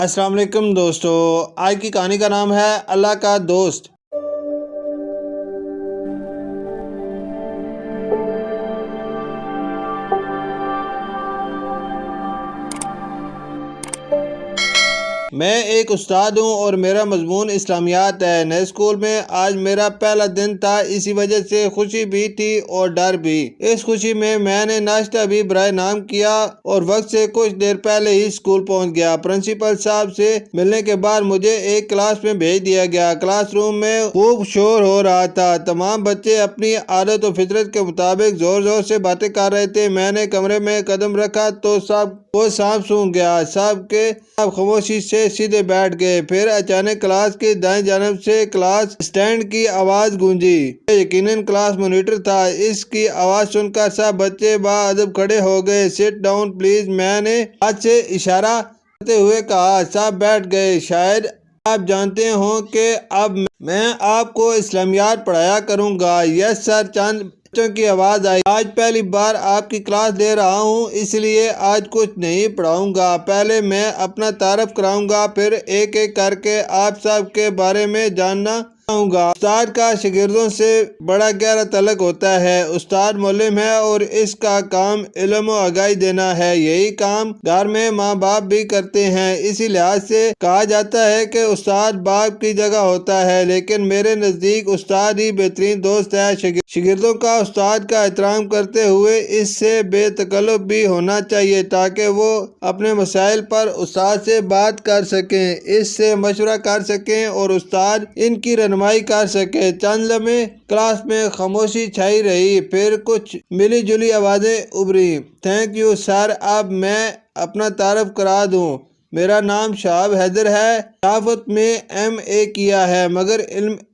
السلام علیکم دوستو، آج کی کہانی کا نام ہے اللہ کا دوست۔ میں ایک استاد ہوں اور میرا مضمون اسلامیات ہے۔ نئے اسکول میں آج میرا پہلا دن تھا، اسی وجہ سے خوشی بھی تھی اور ڈر بھی۔ اس خوشی میں نے ناشتہ بھی برائے نام کیا اور وقت سے کچھ دیر پہلے ہی اسکول پہنچ گیا۔ پرنسپل صاحب سے ملنے کے بعد مجھے ایک کلاس میں بھیج دیا گیا۔ کلاس روم میں خوب شور ہو رہا تھا، تمام بچے اپنی عادت و فطرت کے مطابق زور زور سے باتیں کر رہے تھے۔ میں نے کمرے میں قدم رکھا تو وہ سانپ سونگھ گیا۔ سب خاموشی سے سیدھے بیٹھ گئے۔ پھر اچانک کلاس کی دائیں جانب سے کلاس اسٹینڈ کی آواز گونجی۔ یہ یقیناً کلاس مانیٹر تھا۔ اس کی آواز سن کر سب بچے باادب کھڑے ہو گئے۔ سٹ ڈاؤن پلیز، میں نے ہاتھ سے اشارہ کرتے ہوئے کہا۔ سب بیٹھ گئے۔ شاید آپ جانتے ہوں کہ اب میں آپ کو اسلامیات پڑھایا کروں گا۔ یس سر، چند بچوں کی آواز آئی۔ آج پہلی بار آپ کی کلاس لے رہا ہوں، اس لیے آج کچھ نہیں پڑھاؤں گا۔ پہلے میں اپنا تعارف کراؤں گا، پھر ایک ایک کر کے آپ سب کے بارے میں جاننا چاہوں گا۔ استاد کا شاگردوں سے بڑا گہرا تعلق ہوتا ہے۔ استاد معلم ہے اور اس کا کام علم و آگاہی دینا ہے۔ یہی کام گھر میں ماں باپ بھی کرتے ہیں۔ اسی لحاظ سے کہا جاتا ہے کہ استاد باپ کی جگہ ہوتا ہے، لیکن میرے نزدیک استاد ہی بہترین دوست ہے۔ شاگردوں کا استاد کا احترام کرتے ہوئے اس سے بے تکلف بھی ہونا چاہیے تاکہ وہ اپنے مسائل پر استاد سے بات کر سکیں، اس سے مشورہ کر سکیں اور استاد ان کی رہنمائی کر سکے۔ چند لمحے کلاس میں خاموشی چھائی رہی، پھر کچھ ملی جلی آوازیں ابھری۔ تھینک یو سر، اب میں اپنا تعارف کرا دوں۔ میرا نام شہاب حیدر ہے۔ صحافت میں MA کیا ہے، مگر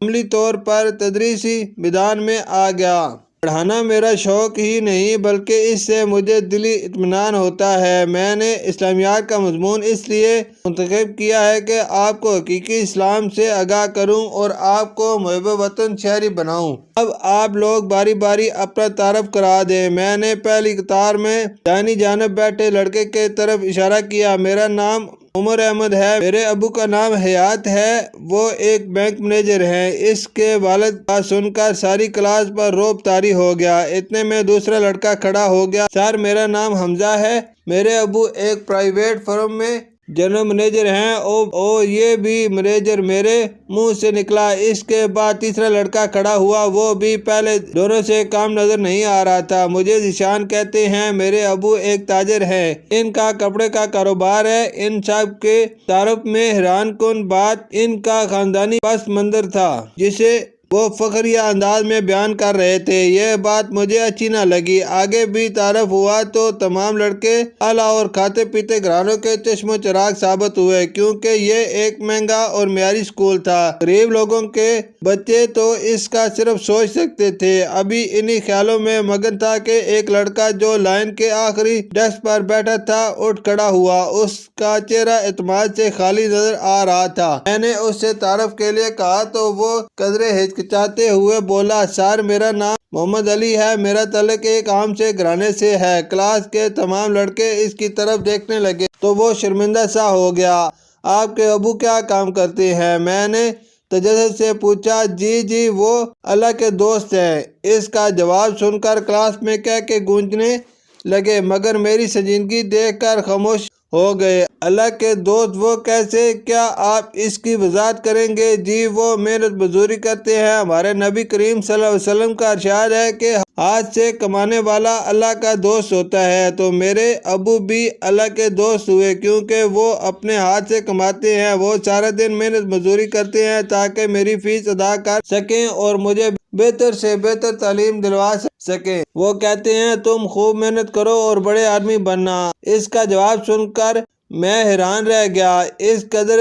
عملی طور پر تدریسی میدان میں آ گیا۔ پڑھانا میرا شوق ہی نہیں بلکہ اس سے مجھے دلی اطمینان ہوتا ہے۔ میں نے اسلامیات کا مضمون اس لیے منتخب کیا ہے کہ آپ کو حقیقی اسلام سے آگاہ کروں اور آپ کو محب وطن شہری بناؤں۔ اب آپ لوگ باری باری اپنا تعارف کرا دیں۔ میں نے پہلی قطار میں دائیں جانب بیٹھے لڑکے کی طرف اشارہ کیا۔ میرا نام عمر احمد ہے۔ میرے ابو کا نام حیات ہے، وہ ایک بینک مینیجر ہیں۔ اس کے والد کا سن کر ساری کلاس پر رعب طاری ہو گیا۔ اتنے میں دوسرا لڑکا کھڑا ہو گیا۔ سر، میرا نام حمزہ ہے، میرے ابو ایک پرائیویٹ فرم میں جنرل مینیجر ہیں۔ او یہ بھی مینیجر، میرے منہ سے نکلا۔ اس کے بعد تیسرا لڑکا کھڑا ہوا، وہ بھی پہلے دونوں سے کام نظر نہیں آ رہا تھا۔ مجھے ذیشان کہتے ہیں، میرے ابو ایک تاجر ہیں، ان کا کپڑے کا کاروبار ہے۔ ان سب کے تعارف میں حیران کن بات ان کا خاندانی پس منظر تھا، جسے وہ فخریہ انداز میں بیان کر رہے تھے۔ یہ بات مجھے اچھی نہ لگی۔ آگے بھی تعارف ہوا تو تمام لڑکے اعلیٰ اور کھاتے پیتے گھرانوں کے چشم و چراغ ثابت ہوئے، کیونکہ یہ ایک مہنگا اور معیاری اسکول تھا۔ غریب لوگوں کے بچے تو اس کا صرف سوچ سکتے تھے۔ ابھی انہی خیالوں میں مگن تھا کہ ایک لڑکا جو لائن کے آخری ڈیسک پر بیٹھا تھا اٹھ کھڑا ہوا۔ اس کا چہرہ اعتماد سے خالی نظر آ رہا تھا۔ میں نے اس سے تعارف کے لیے کہا تو وہ قدرے ہچکچاتے ہوئے بولا، سر میرا نام محمد علی ہے، میرا تعلق ایک عام سے گھرانے سے ہے۔ کلاس کے تمام لڑکے اس کی طرف دیکھنے لگے تو وہ شرمندہ سا ہو گیا۔ آپ کے ابو کیا کام کرتے ہیں؟ میں نے تجسس سے پوچھا۔ جی وہ اللہ کے دوست ہیں۔ اس کا جواب سن کر کلاس میں کہکے گونجنے لگے، مگر میری سنجیدگی دیکھ کر خاموش ہو گئے۔ اللہ کے دوست وہ کیسے؟ کیا آپ اس کی وضاحت کریں گے؟ جی وہ محنت مزدوری کرتے ہیں۔ ہمارے نبی کریم صلی اللہ علیہ وسلم کا ارشاد ہے کہ ہاتھ سے کمانے والا اللہ کا دوست ہوتا ہے۔ تو میرے ابو بھی اللہ کے دوست ہوئے، کیونکہ وہ اپنے ہاتھ سے کماتے ہیں۔ وہ سارا دن محنت مزدوری کرتے ہیں تاکہ میری فیس ادا کر سکیں اور مجھے بہتر سے بہتر تعلیم دلوا سکیں۔ وہ کہتے ہیں تم خوب محنت کرو اور بڑے آدمی بننا۔ اس کا جواب سن کر میں حیران رہ گیا۔ اس قدر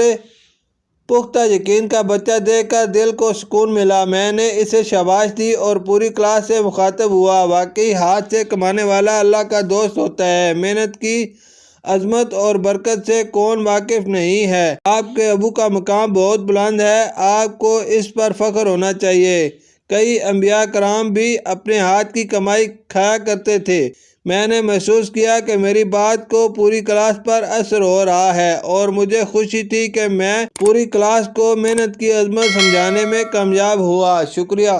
پختہ یقین کا بچہ دیکھ کر دل کو سکون ملا۔ میں نے اسے شاباش دی اور پوری کلاس سے مخاطب ہوا۔ واقعی ہاتھ سے کمانے والا اللہ کا دوست ہوتا ہے۔ محنت کی عظمت اور برکت سے کون واقف نہیں ہے؟ آپ کے ابو کا مقام بہت بلند ہے، آپ کو اس پر فخر ہونا چاہیے۔ کئی انبیاء کرام بھی اپنے ہاتھ کی کمائی کھایا کرتے تھے۔ میں نے محسوس کیا کہ میری بات کو پوری کلاس پر اثر ہو رہا ہے اور مجھے خوشی تھی کہ میں پوری کلاس کو محنت کی عظمت سمجھانے میں کامیاب ہوا۔ شکریہ۔